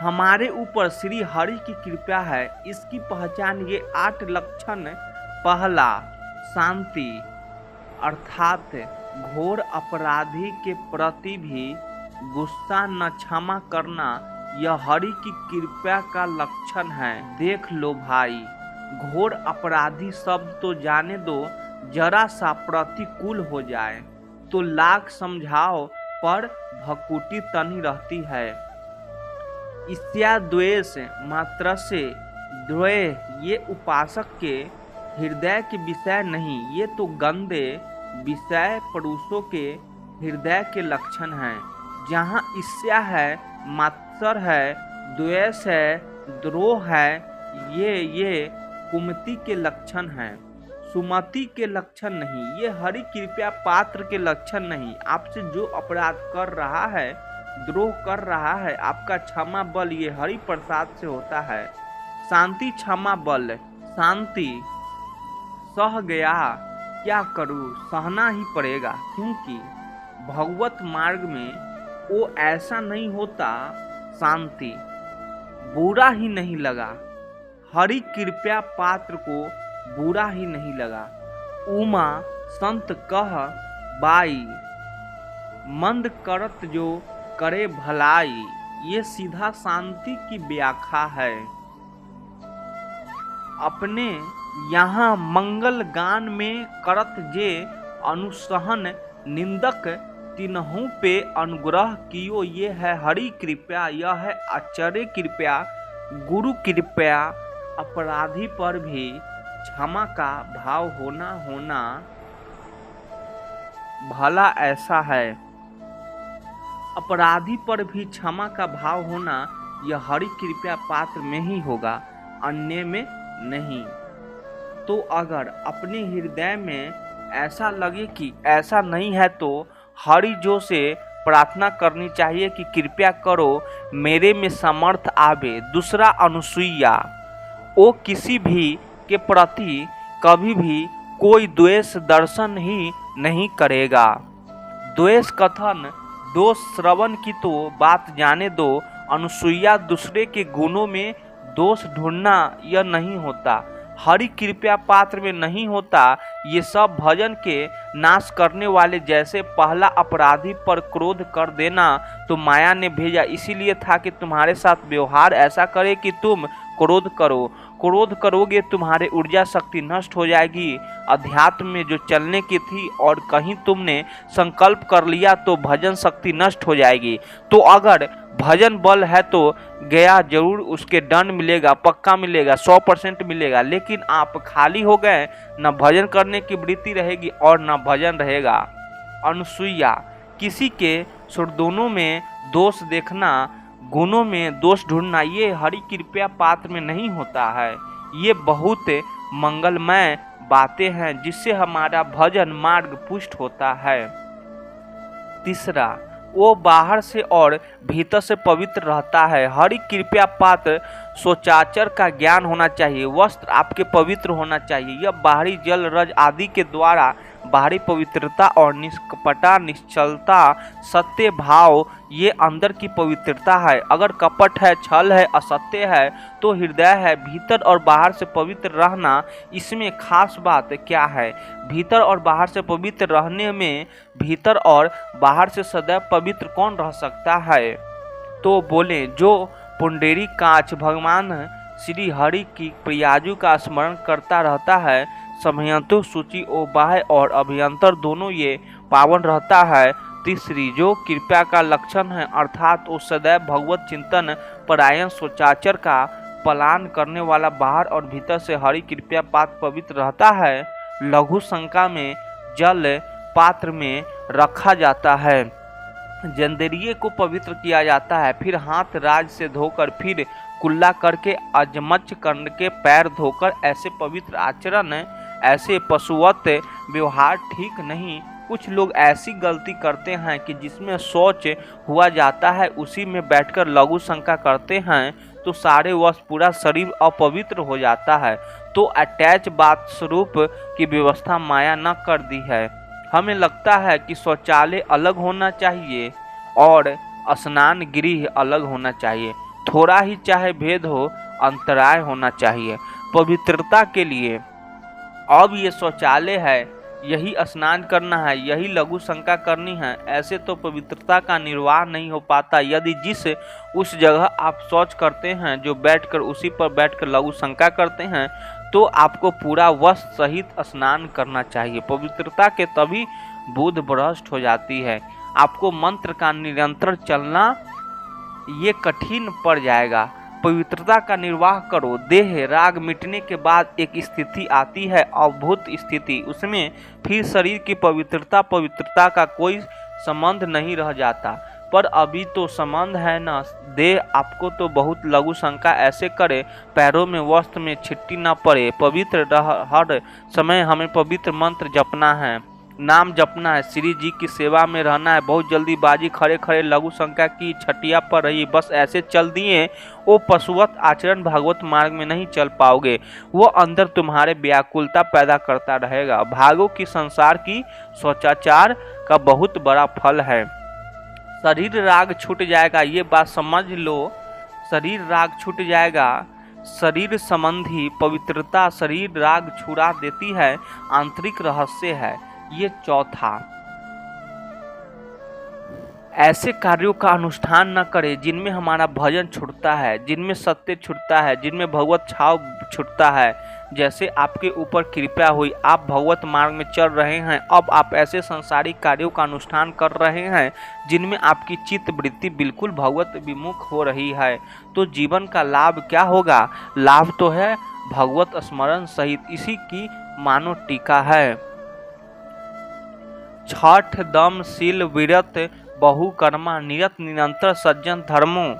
हमारे ऊपर श्री हरि की कृपा है। इसकी पहचान ये 8 लक्षण। पहला, शांति, अर्थात घोर अपराधी के प्रति भी गुस्सा न क्षमा करना, यह हरि की कृपा का लक्षण है। देख लो भाई, घोर अपराधी शब्द तो जाने दो, जरा सा प्रतिकूल हो जाए तो लाख समझाओ पर भकुटी तनी रहती है। ईर्ष्या द्वेष मात्र से द्वेह ये उपासक के हृदय के विषय नहीं, ये तो गंदे विषय पुरुषों के हृदय के लक्षण हैं। जहाँ ईर्ष्या है, मात्सर है, द्वेष है, द्रोह है, ये कुमति के लक्षण हैं, सुमति के लक्षण नहीं। ये हरि कृपा पात्र के लक्षण नहीं। आपसे जो अपराध कर रहा है, द्रोह कर रहा है, आपका क्षमा बल ये हरि प्रसाद से होता है। शांति क्षमा बल, शांति सह गया, क्या करूं, सहना ही पड़ेगा, क्योंकि भगवत मार्ग में वो ऐसा नहीं होता। शांति, बुरा ही नहीं लगा, हरि कृपा पात्र को बुरा ही नहीं लगा। उमा संत कह बाई, मंद करत जो करे भलाई, ये सीधा शांति की व्याख्या है। अपने यहाँ मंगल गान में करत जे अनुसहन, निंदक तिन्हों पे अनुग्रह कियो, ये है हरि कृपा, यह है आचार्य कृपा, गुरु कृपा। अपराधी पर भी क्षमा का भाव होना भला ऐसा है। अपराधी पर भी क्षमा का भाव होना यह हरि कृपा पात्र में ही होगा, अन्य में नहीं। तो अगर अपने हृदय में ऐसा लगे कि ऐसा नहीं है तो हरि जो से प्रार्थना करनी चाहिए कि कृपया करो मेरे में समर्थ आवे। दूसरा, अनुसूया, वो किसी भी के प्रति कभी भी कोई द्वेष दर्शन ही नहीं करेगा। द्वेष कथन, दोष श्रवण की तो बात जाने दो। अनुसूया दूसरे के गुणों में दोष ढूंढना यह नहीं होता, हरि कृपा पात्र में नहीं होता। ये सब भजन के नाश करने वाले जैसे पहला अपराधी पर क्रोध कर देना तो माया ने भेजा इसीलिए था कि तुम्हारे साथ व्यवहार ऐसा करे कि तुम क्रोध करो। क्रोध करोगे तुम्हारे ऊर्जा शक्ति नष्ट हो जाएगी, अध्यात्म में जो चलने की थी, और कहीं तुमने संकल्प कर लिया तो भजन शक्ति नष्ट हो जाएगी। तो अगर भजन बल है तो गया जरूर उसके दंड मिलेगा, पक्का मिलेगा, 100% मिलेगा। लेकिन आप खाली हो गए, न भजन करने की वृत्ति रहेगी और न भजन रहेगा। अनुसूया, किसी के सुरदोनों में दोष देखना, गुणों में दोष ढूंढना, ये हरि कृपा पात्र में नहीं होता है। ये बहुत मंगलमय बातें हैं जिससे हमारा भजन मार्ग पुष्ट होता है। तीसरा, वो बाहर से और भीतर से पवित्र रहता है। हरि कृपा पात्र सोचाचर का ज्ञान होना चाहिए, वस्त्र आपके पवित्र होना चाहिए। यह बाहरी जल रज आदि के द्वारा बाहरी पवित्रता और निष्कपटा निश्चलता सत्य भाव ये अंदर की पवित्रता है। अगर कपट है, छल है, असत्य है तो हृदय है। भीतर और बाहर से पवित्र रहना, इसमें खास बात क्या है? भीतर और बाहर से पवित्र रहने में भीतर और बाहर से सदैव पवित्र कौन रह सकता है? तो बोले, जो पुंडेरी कांच भगवान श्री हरि की प्रियाजू का स्मरण करता रहता है, समयंतु सूची ओ बाह्य और अभ्यंतर दोनों ये पावन रहता है। तीसरी, जो कृपा का लक्षण है, अर्थात वो सदैव भगवत चिंतन परायण सोचाचर का पलायन करने वाला बाहर और भीतर से हरि कृपा पात्र पवित्र रहता है। लघु शंका में जल पात्र में रखा जाता है, जंदेरिये को पवित्र किया जाता है, फिर हाथ राज से धोकर, फिर कुल्ला करके, अजमच करके, पैर धोकर। ऐसे पवित्र आचरण, ऐसे पशुवत व्यवहार ठीक नहीं। कुछ लोग ऐसी गलती करते हैं कि जिसमें शौच हुआ जाता है उसी में बैठकर लघु शंका करते हैं तो सारे वश पूरा शरीर अपवित्र हो जाता है। तो अटैच बात स्वरूप की व्यवस्था माया न कर दी है। हमें लगता है कि शौचालय अलग होना चाहिए और स्नान गृह अलग होना चाहिए, थोड़ा ही चाहे भेद हो, अंतराय होना चाहिए। पवित्रता के लिए अब ये शौचालय है, यही स्नान करना है, यही लघु शंका करनी है, ऐसे तो पवित्रता का निर्वाह नहीं हो पाता। यदि जिस उस जगह आप शौच करते हैं, जो बैठकर उसी पर बैठकर लघु शंका करते हैं, तो आपको पूरा वस्त्र सहित स्नान करना चाहिए। पवित्रता के तभी बुद्ध भ्रष्ट हो जाती है। आपको मंत्र का निरंतर चलना ये कठिन पड़ जाएगा। पवित्रता का निर्वाह करो। देह राग मिटने के बाद एक स्थिति आती है, अद्भुत स्थिति। उसमें फिर शरीर की पवित्रता का कोई संबंध नहीं रह जाता। पर अभी तो संबंध है ना। देह आपको तो बहुत लघु शंका ऐसे करे, पैरों में वस्त्र में छिट्टी न पड़े। पवित्र हर समय हमें पवित्र मंत्र जपना है, नाम जपना है, श्री जी की सेवा में रहना है। बहुत जल्दीबाजी खड़े खड़े लघु शंका की छटिया पर रही, बस ऐसे चल दिए वो पशुवत आचरण भागवत मार्ग में नहीं चल पाओगे। वो अंदर तुम्हारे व्याकुलता पैदा करता रहेगा। भागो की संसार की स्वचाचार का बहुत बड़ा फल है। शरीर राग छूट जाएगा, ये बात समझ लो। शरीर राग छूट जाएगा। शरीर संबंधी पवित्रता शरीर राग छुड़ा देती है, आंतरिक रहस्य है ये चौथा। ऐसे कार्यों का अनुष्ठान न करें जिनमें हमारा भजन छूटता है, जिनमें सत्य छूटता है, जिनमें भगवत छाव छूटता है। जैसे आपके ऊपर कृपा हुई, आप भगवत मार्ग में चल रहे हैं, अब आप ऐसे सांसारिक कार्यों का अनुष्ठान कर रहे हैं जिनमें आपकी चित्त वृत्ति बिल्कुल भगवत विमुख हो रही है, तो जीवन का लाभ क्या होगा? लाभ तो है भगवत स्मरण सहित। इसी की मानो टीका है। छठ दम शील विरत बहुकर्मा निरत निरंतर सज्जन धर्मों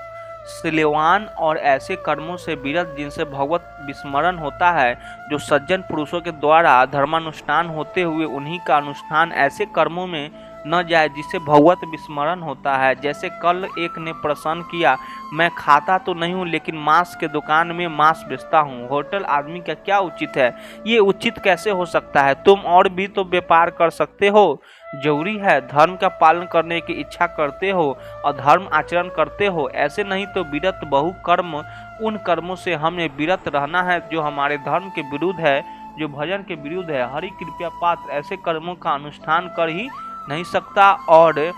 शीलवान। और ऐसे कर्मों से विरत जिनसे भगवत विस्मरण होता है, जो सज्जन पुरुषों के द्वारा धर्मानुष्ठान होते हुए उन्हीं का अनुष्ठान ऐसे कर्मों में न जाए जिससे भगवत विस्मरण होता है। जैसे कल एक ने प्रश्न किया, मैं खाता तो नहीं हूँ लेकिन मांस के दुकान में मांस बेचता हूँ, होटल आदमी का क्या उचित है? ये उचित कैसे हो सकता है? तुम और भी तो व्यापार कर सकते हो। जरूरी है धर्म का पालन करने की इच्छा करते हो और धर्म आचरण करते हो, ऐसे नहीं तो विरत बहु कर्म। उन कर्मों से हमें विरत रहना है जो हमारे धर्म के विरुद्ध है, जो भजन के विरुद्ध है। हरि कृपया पात्र ऐसे कर्मों का अनुष्ठान कर ही नहीं सकता। और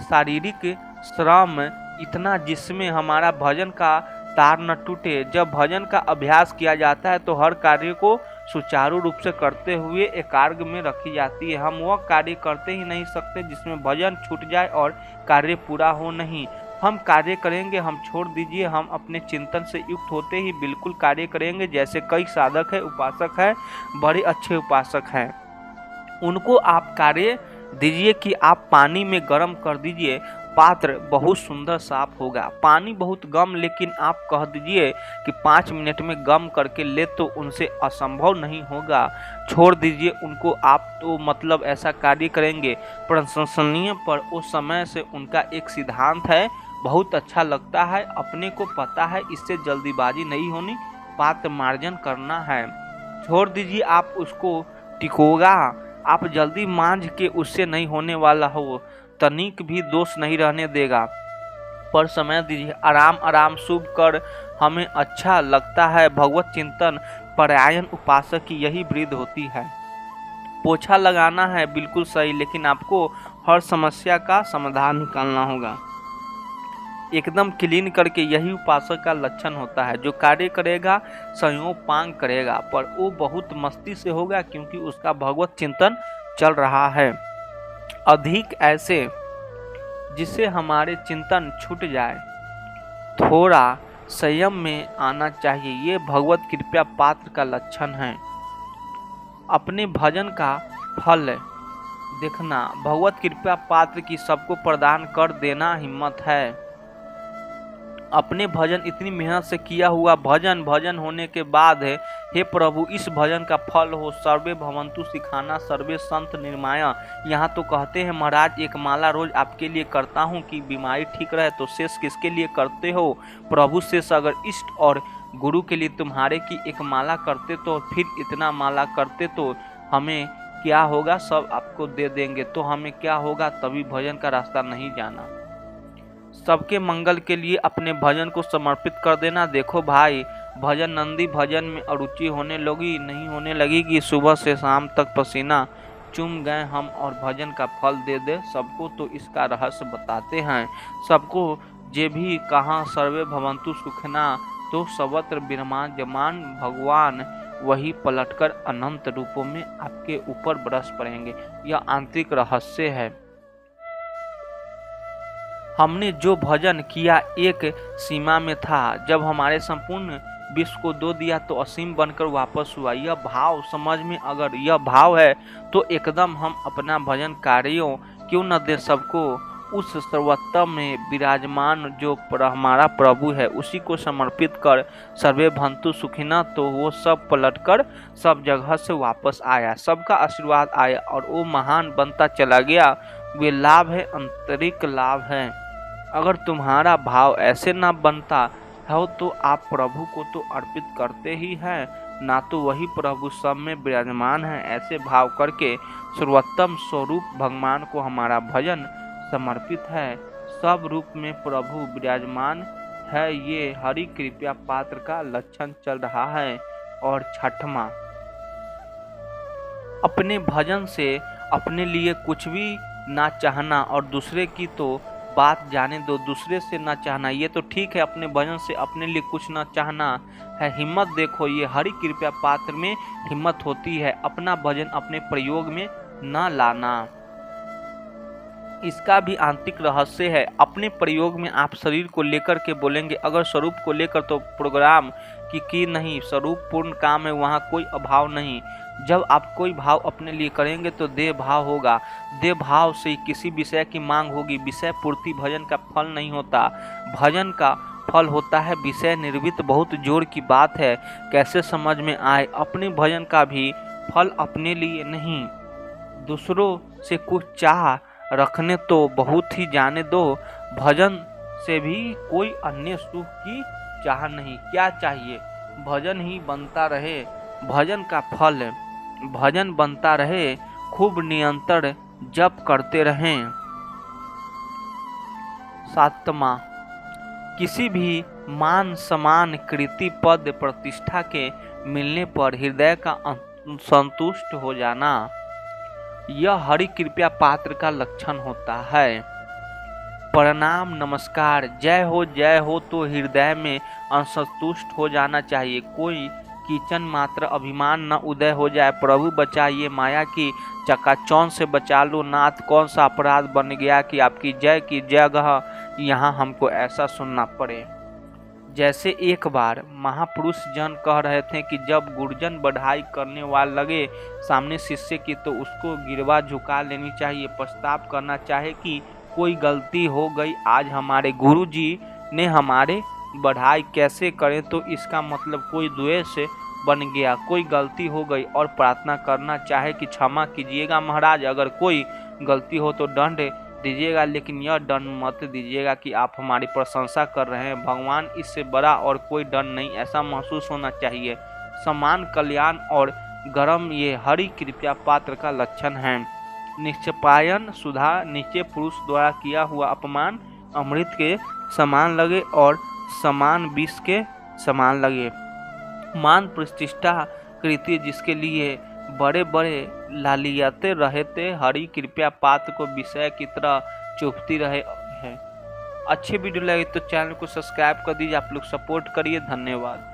शारीरिक श्रम इतना जिसमें हमारा भजन का तार न टूटे। जब भजन का अभ्यास किया जाता है तो हर कार्य को सुचारू रूप से करते हुए एकाग्र में रखी जाती है। हम वह कार्य करते ही नहीं सकते जिसमें भजन छूट जाए और कार्य पूरा हो नहीं। हम कार्य करेंगे, हम छोड़ दीजिए, हम अपने चिंतन से युक्त होते ही बिल्कुल कार्य करेंगे। जैसे कई साधक है, उपासक है, बड़े अच्छे उपासक हैं, उनको आप कार्य दीजिए कि आप पानी में गर्म कर दीजिए, पात्र बहुत सुंदर साफ होगा। पानी बहुत गम, लेकिन आप कह दीजिए कि 5 मिनट में गम करके ले, तो उनसे असंभव नहीं होगा। छोड़ दीजिए उनको, आप तो मतलब ऐसा कार्य करेंगे प्रशंसनीय। पर उस समय से उनका एक सिद्धांत है, बहुत अच्छा लगता है, अपने को पता है, इससे जल्दीबाजी नहीं होनी, पात्र मार्जन करना है। छोड़ दीजिए आप उसको, टिकोगा, आप जल्दी मांझ के उससे नहीं होने वाला हो, तनिक भी दोष नहीं रहने देगा। पर समय दीजिए, आराम आराम शुभ कर हमें अच्छा लगता है। भगवत चिंतन परायण उपासक की यही वृद्धि होती है। पोछा लगाना है बिल्कुल सही, लेकिन आपको हर समस्या का समाधान निकालना होगा, एकदम क्लीन करके। यही उपासक का लक्षण होता है। जो कार्य करेगा संयोग पांग करेगा, पर वो बहुत मस्ती से होगा क्योंकि उसका भगवत चिंतन चल रहा है। अधिक ऐसे जिससे हमारे चिंतन छूट जाए, थोड़ा संयम में आना चाहिए। ये भगवत कृपा पात्र का लक्षण है। अपने भजन का फल देखना, भगवत कृपा पात्र की सबको प्रदान कर देना हिम्मत है। अपने भजन इतनी मेहनत से किया हुआ भजन होने के बाद है, हे प्रभु इस भजन का फल हो। सर्वे भवंतु सिखाना सर्वे संत निर्माया। यहाँ तो कहते हैं महाराज एक माला रोज आपके लिए करता हूँ कि बीमारी ठीक रहे, तो शेष किसके लिए करते हो प्रभु? शेष अगर इष्ट और गुरु के लिए तुम्हारे की एक माला करते तो फिर इतना माला करते तो हमें क्या होगा? सब आपको दे देंगे तो हमें क्या होगा? तभी भजन का रास्ता नहीं जाना। सबके मंगल के लिए अपने भजन को समर्पित कर देना। देखो भाई, भजन नंदी भजन में अरुचि होने लगी नहीं होने लगेगी, सुबह से शाम तक पसीना चूम गए हम और भजन का फल दे दे सबको, तो इसका रहस्य बताते हैं सबको। जे भी कहाँ सर्वे भवंतु सुखना, तो सर्वत्र विराजमान भगवान वही पलटकर अनंत रूपों में आपके ऊपर बरस पड़ेंगे। यह आंतरिक रहस्य है। हमने जो भजन किया एक सीमा में था, जब हमारे संपूर्ण विश्व को दो दिया तो असीम बनकर वापस हुआ। यह भाव समझ में, अगर यह भाव है तो एकदम हम अपना भजन कार्यों क्यों न दे सबको। उस सर्वोत्तम में विराजमान जो हमारा प्रभु है उसी को समर्पित कर सर्वे भंतु सुखिना, तो वो सब पलटकर सब जगह से वापस आया, सबका आशीर्वाद आया और वो महान बनता चला गया। वे लाभ है, आंतरिक लाभ है। अगर तुम्हारा भाव ऐसे ना बनता हो तो आप प्रभु को तो अर्पित करते ही हैं, ना तो वही प्रभु सब में विराजमान है। ऐसे भाव करके सर्वोत्तम स्वरूप भगवान को हमारा भजन समर्पित है। सब रूप में प्रभु विराजमान है, ये हरि कृपया पात्र का लक्षण चल रहा है। और छठवां, अपने भजन से अपने लिए कुछ भी ना चाहना और दूसरे की तो बात जाने दो, दूसरे से ना चाहना ये तो ठीक है, अपने भजन से अपने लिए कुछ ना चाहना है। हिम्मत देखो, ये हरि कृपया पात्र में हिम्मत होती है, अपना भजन अपने प्रयोग में ना लाना। इसका भी आंतरिक रहस्य है। अपने प्रयोग में आप शरीर को लेकर के बोलेंगे, अगर स्वरूप को लेकर तो प्रोग्राम की नहीं, स्वरूप पूर्ण काम है, वहाँ कोई अभाव नहीं। जब आप कोई भाव अपने लिए करेंगे तो देह भाव होगा, देह भाव से किसी विषय की मांग होगी। विषय पूर्ति भजन का फल नहीं होता, भजन का फल होता है विषय निर्वित। बहुत जोर की बात है, कैसे समझ में आए। अपने भजन का भी फल अपने लिए नहीं, दूसरों से कुछ चाह रखने तो बहुत ही जाने दो। भजन से भी कोई अन्य सुख की चाह नहीं। क्या चाहिए? भजन ही बनता रहे, भजन का फल भजन बनता रहे, खूब निरंतर जप करते रहें। सातवां, किसी भी मान सम्मान कीर्ति पद प्रतिष्ठा के मिलने पर हृदय का संतुष्ट हो जाना, यह हरि कृपया पात्र का लक्षण होता है। प्रणाम नमस्कार जय हो तो हृदय में असंतुष्ट हो जाना चाहिए। कोई किंचन मात्र अभिमान न उदय हो जाए। प्रभु बचाइए, माया की चकाचौंध से बचा लो नाथ। कौन सा अपराध बन गया कि आपकी जय की जगह यहाँ हमको ऐसा सुनना पड़े। जैसे एक बार महापुरुष जन कह रहे थे कि जब गुरुजन बढ़ाई करने वाले लगे सामने शिष्य की, तो उसको गिरवा झुका लेनी चाहिए, पछतावा करना चाहे कि कोई गलती हो गई, आज हमारे गुरु जी ने हमारे बढ़ाई कैसे करें, तो इसका मतलब कोई द्वेष बन गया, कोई गलती हो गई, और प्रार्थना करना चाहे कि क्षमा कीजिएगा महाराज, अगर कोई गलती हो तो दंड दीजिएगा, लेकिन यह दंड मत दीजिएगा कि आप हमारी प्रशंसा कर रहे हैं। भगवान इससे बड़ा और कोई दंड नहीं, ऐसा महसूस होना चाहिए। सम्मान, कल्याण और गरम ये हरि कृपया पात्र का लक्षण है। निष्पायन सुधा नीचे पुरुष द्वारा किया हुआ अपमान अमृत के समान लगे और समान विष के समान लगे। मान प्रतिष्ठा कृति जिसके लिए बड़े बड़े लालियाते रहते, हरि कृपया पात्र को विषय की तरह चुभती रहे है। अच्छी वीडियो लगे तो चैनल को सब्सक्राइब कर दीजिए। आप लोग सपोर्ट करिए। धन्यवाद।